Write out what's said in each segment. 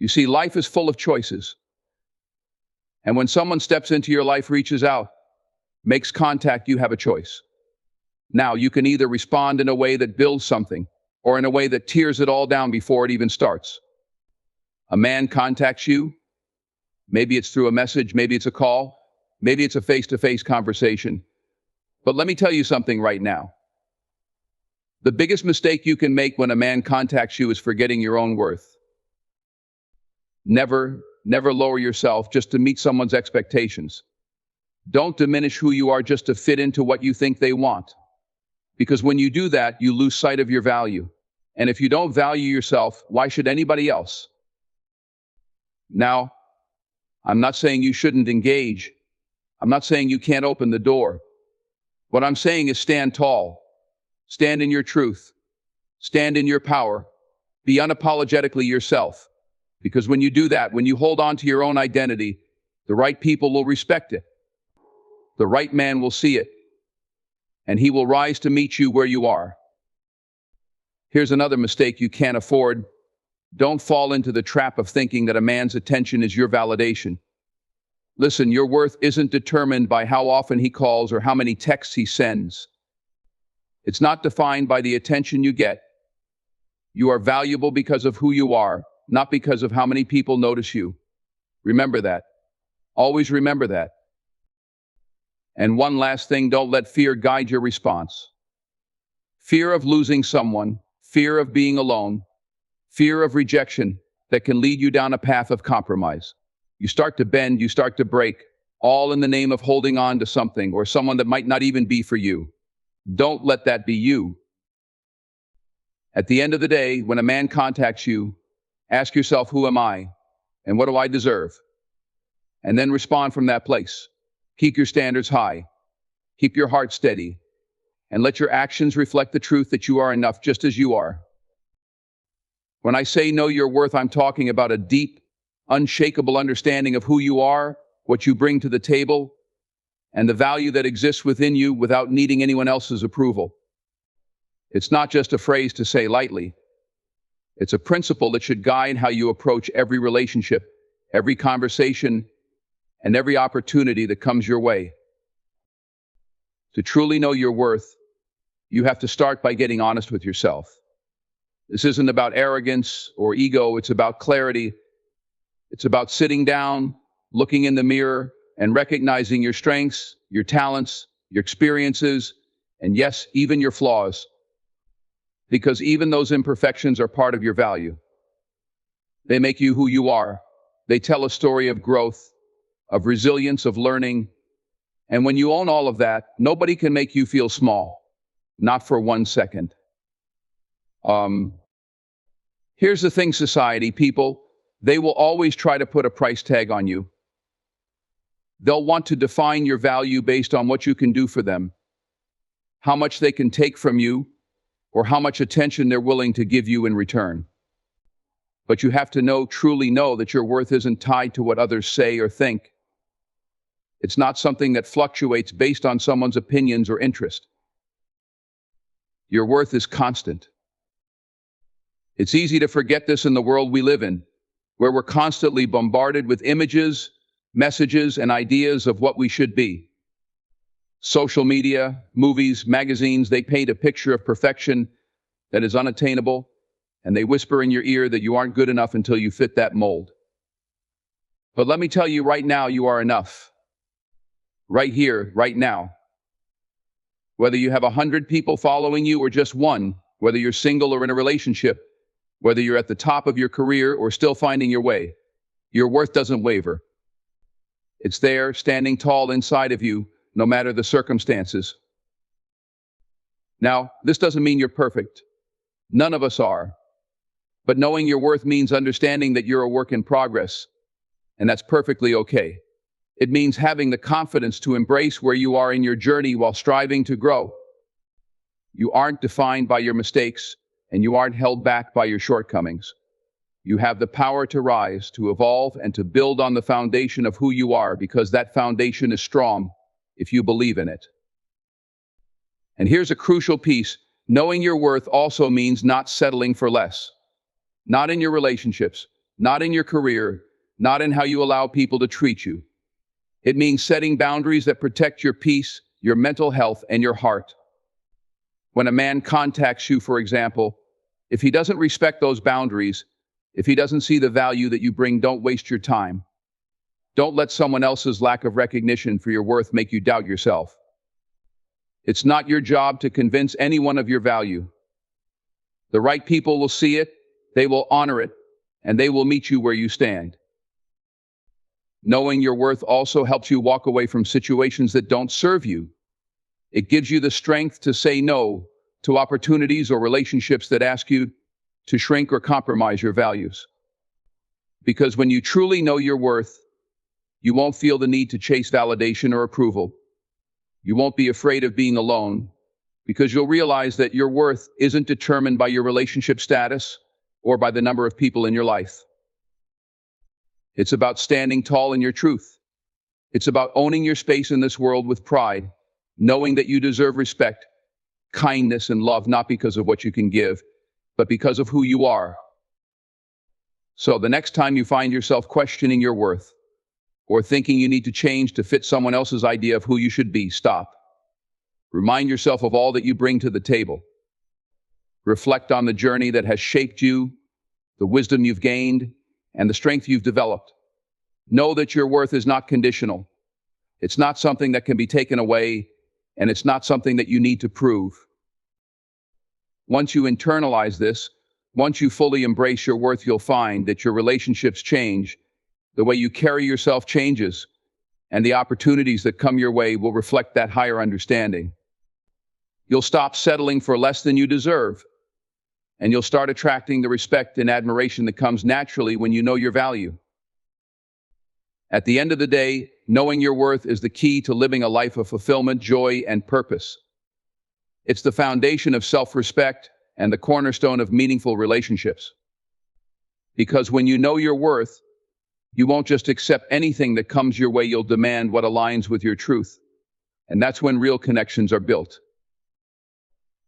You see, life is full of choices. And when someone steps into your life, reaches out, makes contact, you have a choice. Now, you can either respond in a way that builds something or in a way that tears it all down before it even starts. A man contacts you. Maybe it's through a message, maybe it's a call, maybe it's a face-to-face conversation. But let me tell you something right now. The biggest mistake you can make when a man contacts you is forgetting your own worth. Never lower yourself just to meet someone's expectations. Don't diminish who you are just to fit into what you think they want. Because when you do that, you lose sight of your value. And if you don't value yourself, why should anybody else? Now, I'm not saying you shouldn't engage. I'm not saying you can't open the door. What I'm saying is stand tall. Stand in your truth. Stand in your power. Be unapologetically yourself. Because when you do that, when you hold on to your own identity, the right people will respect it. The right man will see it. And he will rise to meet you where you are. Here's another mistake you can't afford. Don't fall into the trap of thinking that a man's attention is your validation. Listen, your worth isn't determined by how often he calls or how many texts he sends. It's not defined by the attention you get. You are valuable because of who you are, not because of how many people notice you. Remember that. Always remember that. And one last thing, don't let fear guide your response. Fear of losing someone, fear of being alone, fear of rejection that can lead you down a path of compromise. You start to bend, you start to break, all in the name of holding on to something or someone that might not even be for you. Don't let that be you. At the end of the day, when a man contacts you, ask yourself, who am I and what do I deserve? And then respond from that place. Keep your standards high. Keep your heart steady. And let your actions reflect the truth that you are enough just as you are. When I say know your worth, I'm talking about a deep, unshakable understanding of who you are, what you bring to the table, and the value that exists within you without needing anyone else's approval. It's not just a phrase to say lightly. It's a principle that should guide how you approach every relationship, every conversation, and every opportunity that comes your way. To truly know your worth, you have to start by getting honest with yourself. This isn't about arrogance or ego, it's about clarity. It's about sitting down, looking in the mirror, and recognizing your strengths, your talents, your experiences, and yes, even your flaws. Because even those imperfections are part of your value. They make you who you are. They tell a story of growth, of resilience, of learning. And when you own all of that, nobody can make you feel small. Not for 1 second. Here's the thing, society, people, they will always try to put a price tag on you. They'll want to define your value based on what you can do for them, how much they can take from you, or how much attention they're willing to give you in return. But you have to truly know that your worth isn't tied to what others say or think. It's not something that fluctuates based on someone's opinions or interest. Your worth is constant. It's easy to forget this in the world we live in, where we're constantly bombarded with images, messages, and ideas of what we should be. Social media, movies, magazines, they paint a picture of perfection that is unattainable, and they whisper in your ear that you aren't good enough until you fit that mold. But let me tell you right now, you are enough. Right here, right now. Whether you have 100 people following you or just one, whether you're single or in a relationship, whether you're at the top of your career or still finding your way, your worth doesn't waver. It's there, standing tall inside of you, no matter the circumstances. Now, this doesn't mean you're perfect. None of us are. But knowing your worth means understanding that you're a work in progress, and that's perfectly okay. It means having the confidence to embrace where you are in your journey while striving to grow. You aren't defined by your mistakes, and you aren't held back by your shortcomings. You have the power to rise, to evolve, and to build on the foundation of who you are, because that foundation is strong if you believe in it. And here's a crucial piece. Knowing your worth also means not settling for less. Not in your relationships, not in your career, not in how you allow people to treat you. It means setting boundaries that protect your peace, your mental health, and your heart. When a man contacts you, for example, if he doesn't respect those boundaries, if he doesn't see the value that you bring, don't waste your time. Don't let someone else's lack of recognition for your worth make you doubt yourself. It's not your job to convince anyone of your value. The right people will see it, they will honor it, and they will meet you where you stand. Knowing your worth also helps you walk away from situations that don't serve you. It gives you the strength to say no to opportunities or relationships that ask you to shrink or compromise your values. Because when you truly know your worth, you won't feel the need to chase validation or approval. You won't be afraid of being alone, because you'll realize that your worth isn't determined by your relationship status or by the number of people in your life. It's about standing tall in your truth. It's about owning your space in this world with pride, knowing that you deserve respect, kindness, and love, not because of what you can give, but because of who you are. So the next time you find yourself questioning your worth, or thinking you need to change to fit someone else's idea of who you should be, stop. Remind yourself of all that you bring to the table. Reflect on the journey that has shaped you, the wisdom you've gained, and the strength you've developed. Know that your worth is not conditional. It's not something that can be taken away, and it's not something that you need to prove. Once you internalize this, once you fully embrace your worth, you'll find that your relationships change, the way you carry yourself changes, and the opportunities that come your way will reflect that higher understanding. You'll stop settling for less than you deserve, and you'll start attracting the respect and admiration that comes naturally when you know your value. At the end of the day, knowing your worth is the key to living a life of fulfillment, joy, and purpose. It's the foundation of self-respect and the cornerstone of meaningful relationships. Because when you know your worth, you won't just accept anything that comes your way, you'll demand what aligns with your truth. And that's when real connections are built.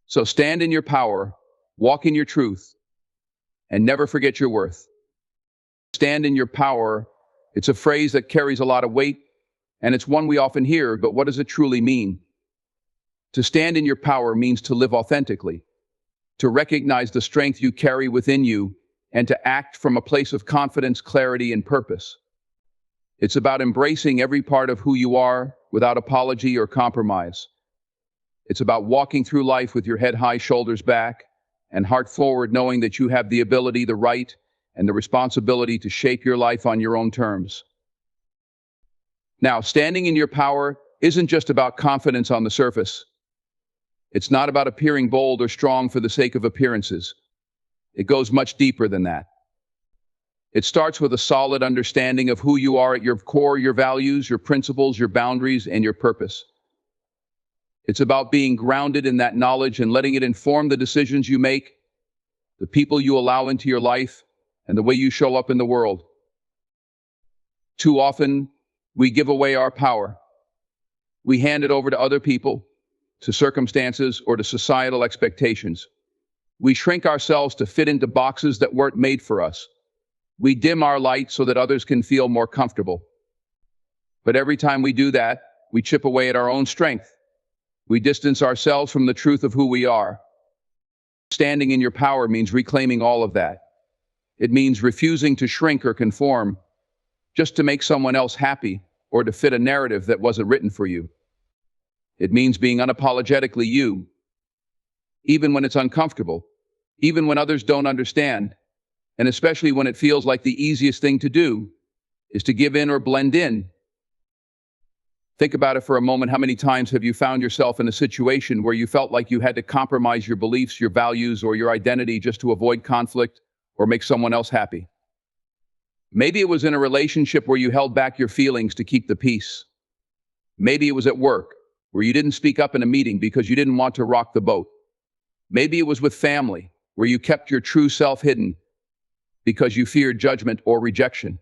So stand in your power, walk in your truth, and never forget your worth. Stand in your power, it's a phrase that carries a lot of weight, and it's one we often hear, but what does it truly mean? To stand in your power means to live authentically, to recognize the strength you carry within you, and to act from a place of confidence, clarity, and purpose. It's about embracing every part of who you are without apology or compromise. It's about walking through life with your head high, shoulders back, and heart forward, knowing that you have the ability, the right, and the responsibility to shape your life on your own terms. Now, standing in your power isn't just about confidence on the surface. It's not about appearing bold or strong for the sake of appearances. It goes much deeper than that. It starts with a solid understanding of who you are at your core, your values, your principles, your boundaries, and your purpose. It's about being grounded in that knowledge and letting it inform the decisions you make, the people you allow into your life, and the way you show up in the world. Too often, we give away our power. We hand it over to other people, to circumstances, or to societal expectations. We shrink ourselves to fit into boxes that weren't made for us. We dim our light so that others can feel more comfortable. But every time we do that, we chip away at our own strength. We distance ourselves from the truth of who we are. Standing in your power means reclaiming all of that. It means refusing to shrink or conform just to make someone else happy or to fit a narrative that wasn't written for you. It means being unapologetically you, even when it's uncomfortable, even when others don't understand, and especially when it feels like the easiest thing to do is to give in or blend in. Think about it for a moment. How many times have you found yourself in a situation where you felt like you had to compromise your beliefs, your values, or your identity just to avoid conflict or make someone else happy? Maybe it was in a relationship where you held back your feelings to keep the peace. Maybe it was at work, where you didn't speak up in a meeting because you didn't want to rock the boat. Maybe it was with family, where you kept your true self hidden because you feared judgment or rejection.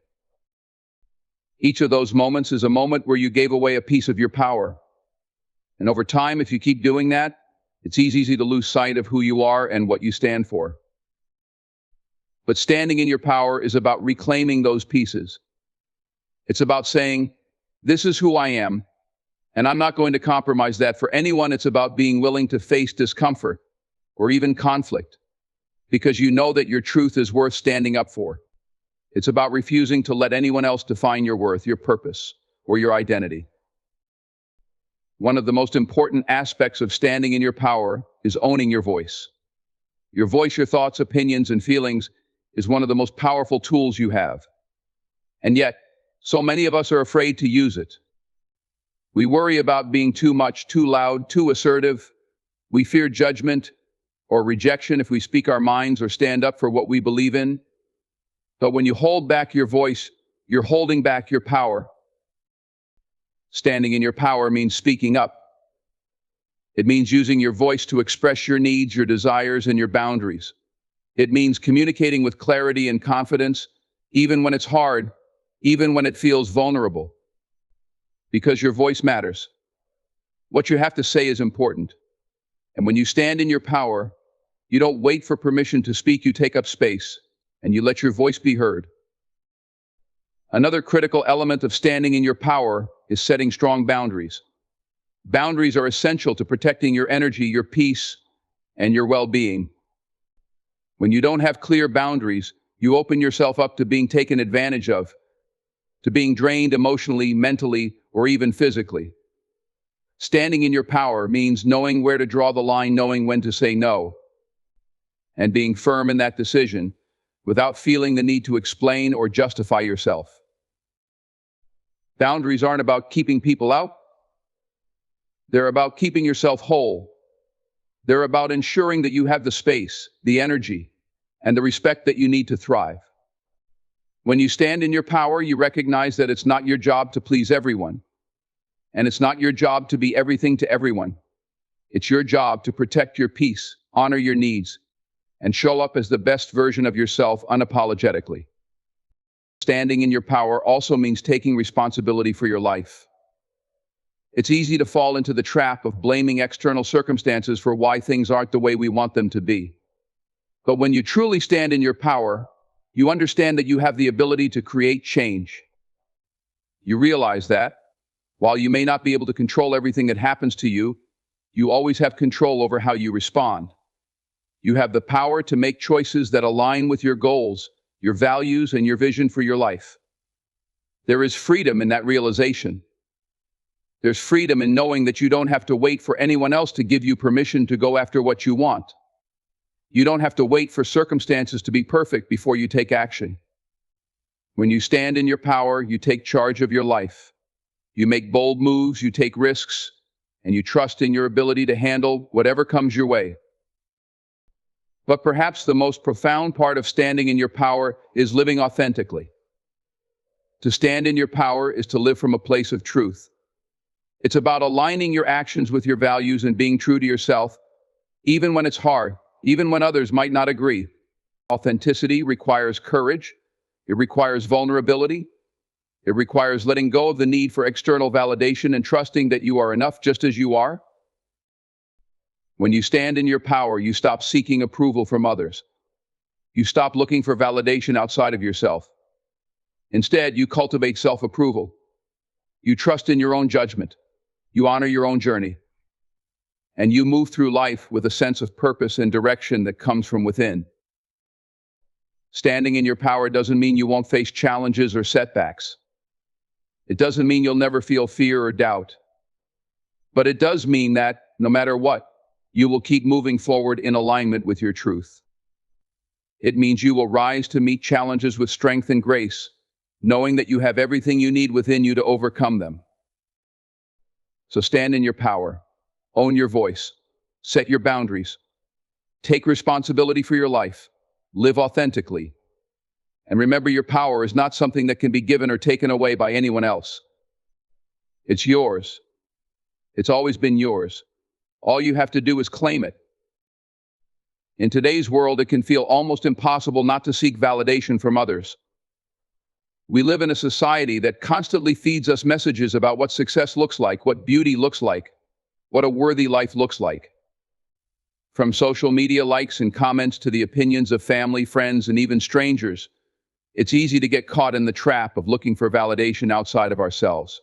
Each of those moments is a moment where you gave away a piece of your power. And over time, if you keep doing that, it's easy to lose sight of who you are and what you stand for. But standing in your power is about reclaiming those pieces. It's about saying, this is who I am, and I'm not going to compromise that for anyone. It's about being willing to face discomfort or even conflict because you know that your truth is worth standing up for. It's about refusing to let anyone else define your worth, your purpose, or your identity. One of the most important aspects of standing in your power is owning your voice. Your voice, your thoughts, opinions, and feelings is one of the most powerful tools you have. And yet, so many of us are afraid to use it. We worry about being too much, too loud, too assertive. We fear judgment or rejection if we speak our minds or stand up for what we believe in. But when you hold back your voice, you're holding back your power. Standing in your power means speaking up. It means using your voice to express your needs, your desires, and your boundaries. It means communicating with clarity and confidence, even when it's hard, even when it feels vulnerable. Because your voice matters. What you have to say is important. And when you stand in your power, you don't wait for permission to speak, you take up space, and you let your voice be heard. Another critical element of standing in your power is setting strong boundaries. Boundaries are essential to protecting your energy, your peace, and your well-being. When you don't have clear boundaries, you open yourself up to being taken advantage of, to being drained emotionally, mentally, or even physically. Standing in your power means knowing where to draw the line, knowing when to say no, and being firm in that decision without feeling the need to explain or justify yourself. Boundaries aren't about keeping people out. They're about keeping yourself whole. They're about ensuring that you have the space, the energy, and the respect that you need to thrive. When you stand in your power, you recognize that it's not your job to please everyone, and it's not your job to be everything to everyone. It's your job to protect your peace, honor your needs, and show up as the best version of yourself unapologetically. Standing in your power also means taking responsibility for your life. It's easy to fall into the trap of blaming external circumstances for why things aren't the way we want them to be. But when you truly stand in your power, you understand that you have the ability to create change. You realize that, while you may not be able to control everything that happens to you, you always have control over how you respond. You have the power to make choices that align with your goals, your values, and your vision for your life. There is freedom in that realization. There's freedom in knowing that you don't have to wait for anyone else to give you permission to go after what you want. You don't have to wait for circumstances to be perfect before you take action. When you stand in your power, you take charge of your life. You make bold moves, you take risks, and you trust in your ability to handle whatever comes your way. But perhaps the most profound part of standing in your power is living authentically. To stand in your power is to live from a place of truth. It's about aligning your actions with your values and being true to yourself, even when it's hard, even when others might not agree. Authenticity requires courage. It requires vulnerability. It requires letting go of the need for external validation and trusting that you are enough just as you are. When you stand in your power, you stop seeking approval from others. You stop looking for validation outside of yourself. Instead, you cultivate self-approval. You trust in your own judgment. You honor your own journey. And you move through life with a sense of purpose and direction that comes from within. Standing in your power doesn't mean you won't face challenges or setbacks. It doesn't mean you'll never feel fear or doubt. But it does mean that, no matter what, you will keep moving forward in alignment with your truth. It means you will rise to meet challenges with strength and grace, knowing that you have everything you need within you to overcome them. So stand in your power, own your voice, set your boundaries, take responsibility for your life, live authentically, and remember your power is not something that can be given or taken away by anyone else. It's yours. It's always been yours. All you have to do is claim it. In today's world, it can feel almost impossible not to seek validation from others. We live in a society that constantly feeds us messages about what success looks like, what beauty looks like, what a worthy life looks like. From social media likes and comments to the opinions of family, friends, and even strangers, it's easy to get caught in the trap of looking for validation outside of ourselves.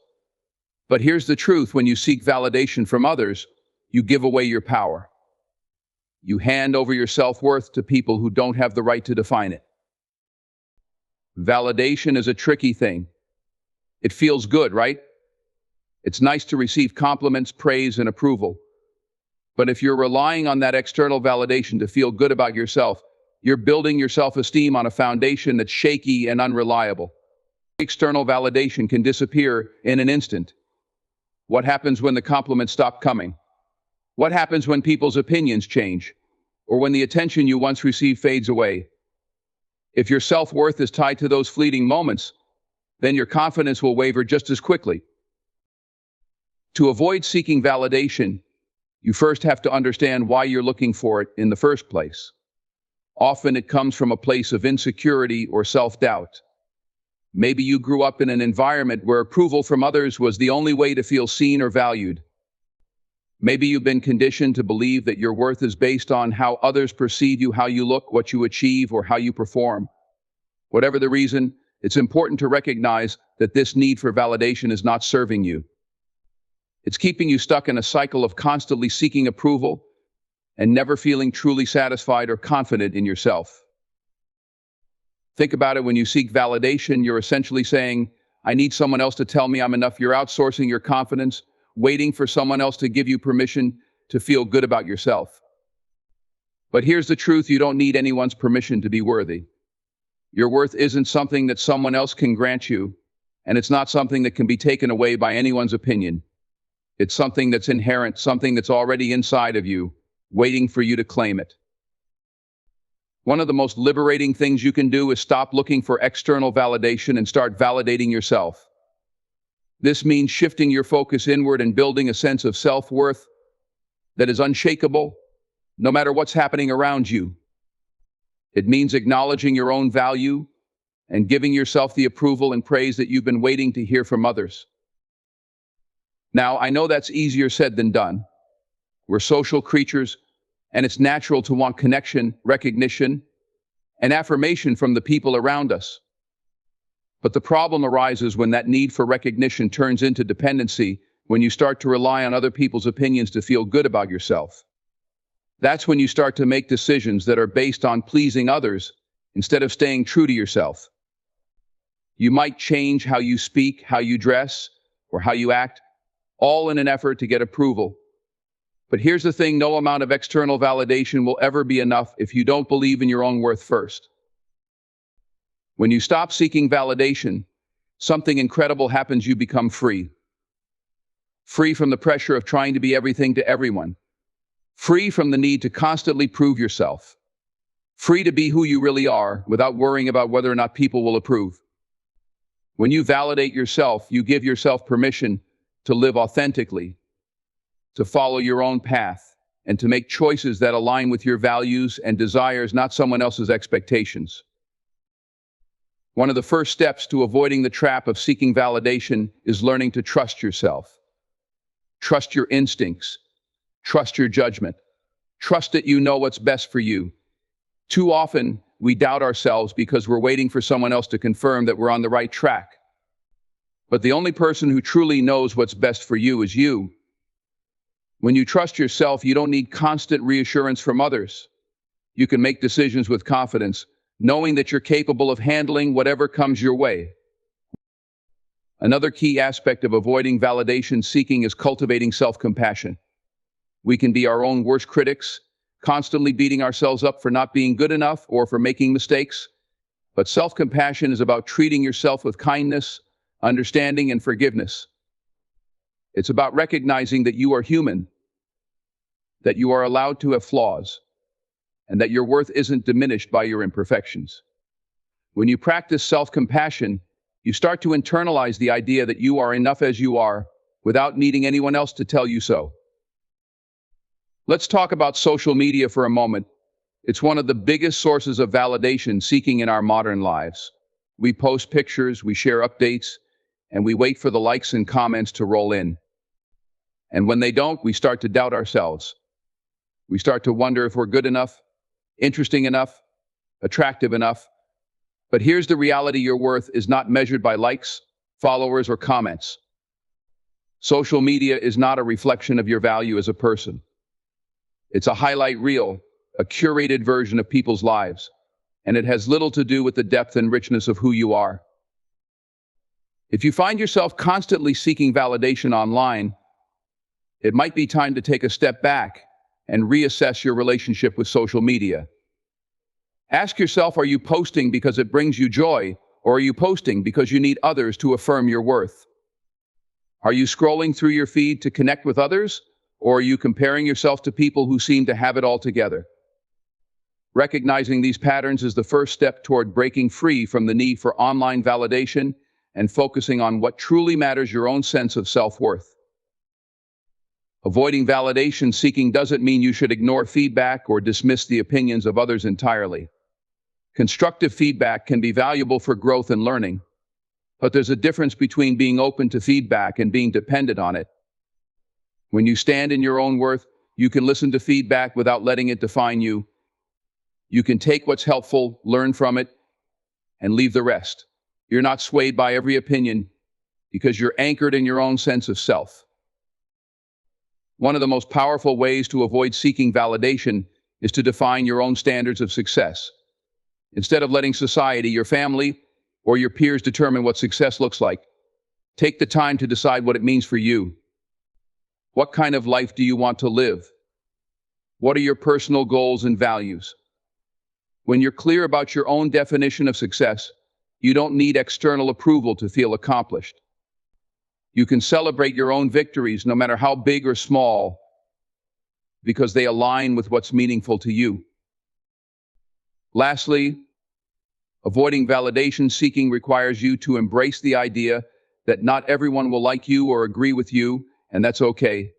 But here's the truth: when you seek validation from others, you give away your power. You hand over your self-worth to people who don't have the right to define it. Validation is a tricky thing. It feels good, right? It's nice to receive compliments, praise, and approval. But if you're relying on that external validation to feel good about yourself, you're building your self-esteem on a foundation that's shaky and unreliable. External validation can disappear in an instant. What happens when the compliments stop coming? What happens when people's opinions change? Or when the attention you once received fades away? If your self-worth is tied to those fleeting moments, then your confidence will waver just as quickly. To avoid seeking validation, you first have to understand why you're looking for it in the first place. Often it comes from a place of insecurity or self-doubt. Maybe you grew up in an environment where approval from others was the only way to feel seen or valued. Maybe you've been conditioned to believe that your worth is based on how others perceive you, how you look, what you achieve, or how you perform. Whatever the reason, it's important to recognize that this need for validation is not serving you. It's keeping you stuck in a cycle of constantly seeking approval and never feeling truly satisfied or confident in yourself. Think about it: when you seek validation, you're essentially saying, I need someone else to tell me I'm enough. You're outsourcing your confidence, waiting for someone else to give you permission to feel good about yourself. But here's the truth: you don't need anyone's permission to be worthy. Your worth isn't something that someone else can grant you, and it's not something that can be taken away by anyone's opinion. It's something that's inherent, something that's already inside of you, waiting for you to claim it. One of the most liberating things you can do is stop looking for external validation and start validating yourself. This means shifting your focus inward and building a sense of self-worth that is unshakable, no matter what's happening around you. It means acknowledging your own value and giving yourself the approval and praise that you've been waiting to hear from others. Now, I know that's easier said than done. We're social creatures, and it's natural to want connection, recognition, and affirmation from the people around us. But the problem arises when that need for recognition turns into dependency, when you start to rely on other people's opinions to feel good about yourself. That's when you start to make decisions that are based on pleasing others instead of staying true to yourself. You might change how you speak, how you dress, or how you act, all in an effort to get approval. But here's the thing: no amount of external validation will ever be enough if you don't believe in your own worth first. When you stop seeking validation, something incredible happens. You become free. Free from the pressure of trying to be everything to everyone. Free from the need to constantly prove yourself. Free to be who you really are without worrying about whether or not people will approve. When you validate yourself, you give yourself permission to live authentically, to follow your own path, and to make choices that align with your values and desires, not someone else's expectations. One of the first steps to avoiding the trap of seeking validation is learning to trust yourself. Trust your instincts. Trust your judgment. Trust that you know what's best for you. Too often, we doubt ourselves because we're waiting for someone else to confirm that we're on the right track. But the only person who truly knows what's best for you is you. When you trust yourself, you don't need constant reassurance from others. You can make decisions with confidence, knowing that you're capable of handling whatever comes your way. Another key aspect of avoiding validation seeking is cultivating self-compassion. We can be our own worst critics, constantly beating ourselves up for not being good enough or for making mistakes. But self-compassion is about treating yourself with kindness, understanding, and forgiveness. It's about recognizing that you are human, that you are allowed to have flaws, and that your worth isn't diminished by your imperfections. When you practice self-compassion, you start to internalize the idea that you are enough as you are without needing anyone else to tell you so. Let's talk about social media for a moment. It's one of the biggest sources of validation seeking in our modern lives. We post pictures, we share updates, and we wait for the likes and comments to roll in. And when they don't, we start to doubt ourselves. We start to wonder if we're good enough, interesting enough, attractive enough. But here's the reality: your worth is not measured by likes, followers, or comments. Social media is not a reflection of your value as a person. It's a highlight reel, a curated version of people's lives, and it has little to do with the depth and richness of who you are. If you find yourself constantly seeking validation online, it might be time to take a step back and reassess your relationship with social media. Ask yourself, are you posting because it brings you joy, or are you posting because you need others to affirm your worth? Are you scrolling through your feed to connect with others, or are you comparing yourself to people who seem to have it all together? Recognizing these patterns is the first step toward breaking free from the need for online validation and focusing on what truly matters: your own sense of self-worth. Avoiding validation seeking doesn't mean you should ignore feedback or dismiss the opinions of others entirely. Constructive feedback can be valuable for growth and learning, but there's a difference between being open to feedback and being dependent on it. When you stand in your own worth, you can listen to feedback without letting it define you. You can take what's helpful, learn from it, and leave the rest. You're not swayed by every opinion because you're anchored in your own sense of self. One of the most powerful ways to avoid seeking validation is to define your own standards of success. Instead of letting society, your family, or your peers determine what success looks like, take the time to decide what it means for you. What kind of life do you want to live? What are your personal goals and values? When you're clear about your own definition of success, you don't need external approval to feel accomplished. You can celebrate your own victories, no matter how big or small, because they align with what's meaningful to you. Lastly, avoiding validation seeking requires you to embrace the idea that not everyone will like you or agree with you, and that's okay.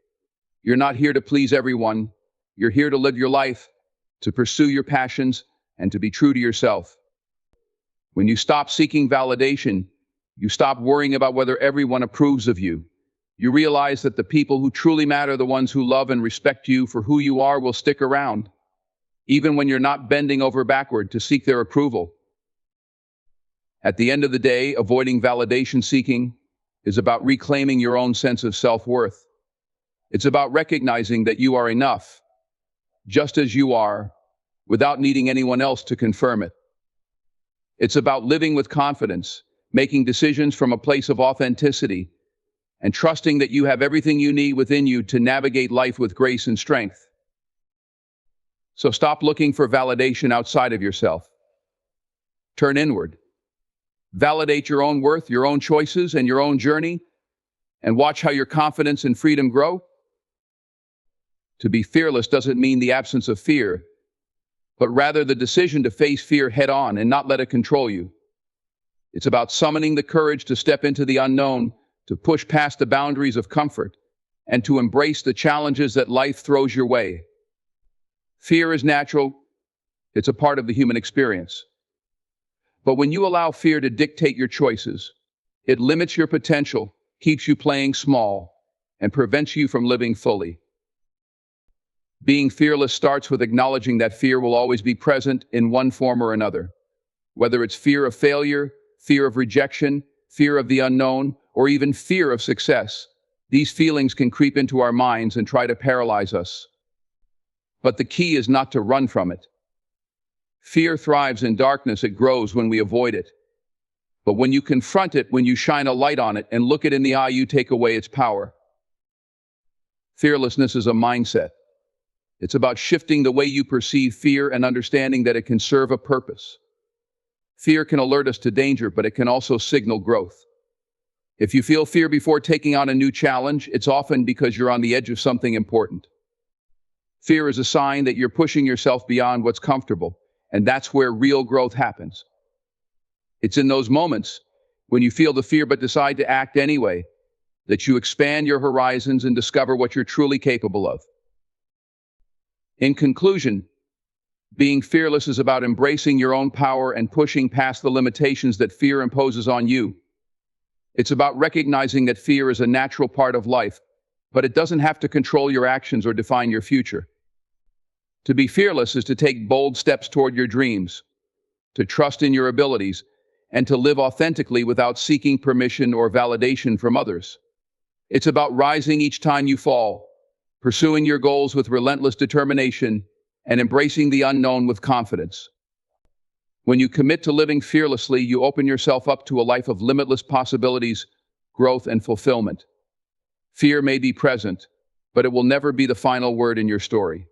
You're not here to please everyone. You're here to live your life, to pursue your passions, and to be true to yourself. When you stop seeking validation, you stop worrying about whether everyone approves of you. You realize that the people who truly matter, the ones who love and respect you for who you are, will stick around, even when you're not bending over backward to seek their approval. At the end of the day, avoiding validation seeking is about reclaiming your own sense of self-worth. It's about recognizing that you are enough, just as you are, without needing anyone else to confirm it. It's about living with confidence, making decisions from a place of authenticity, and trusting that you have everything you need within you to navigate life with grace and strength. So stop looking for validation outside of yourself. Turn inward. Validate your own worth, your own choices, and your own journey, and watch how your confidence and freedom grow. To be fearless doesn't mean the absence of fear, but rather the decision to face fear head on and not let it control you. It's about summoning the courage to step into the unknown, to push past the boundaries of comfort, and to embrace the challenges that life throws your way. Fear is natural. It's a part of the human experience. But when you allow fear to dictate your choices, it limits your potential, keeps you playing small, and prevents you from living fully. Being fearless starts with acknowledging that fear will always be present in one form or another. Whether it's fear of failure, fear of rejection, fear of the unknown, or even fear of success, these feelings can creep into our minds and try to paralyze us. But the key is not to run from it. Fear thrives in darkness. It grows when we avoid it. But when you confront it, when you shine a light on it and look it in the eye, you take away its power. Fearlessness is a mindset. It's about shifting the way you perceive fear and understanding that it can serve a purpose. Fear can alert us to danger, but it can also signal growth. If you feel fear before taking on a new challenge, it's often because you're on the edge of something important. Fear is a sign that you're pushing yourself beyond what's comfortable, and that's where real growth happens. It's in those moments, when you feel the fear but decide to act anyway, that you expand your horizons and discover what you're truly capable of. In conclusion, being fearless is about embracing your own power and pushing past the limitations that fear imposes on you. It's about recognizing that fear is a natural part of life, but it doesn't have to control your actions or define your future. To be fearless is to take bold steps toward your dreams, to trust in your abilities, and to live authentically without seeking permission or validation from others. It's about rising each time you fall, pursuing your goals with relentless determination, and embracing the unknown with confidence. When you commit to living fearlessly, you open yourself up to a life of limitless possibilities, growth, and fulfillment. Fear may be present, but it will never be the final word in your story.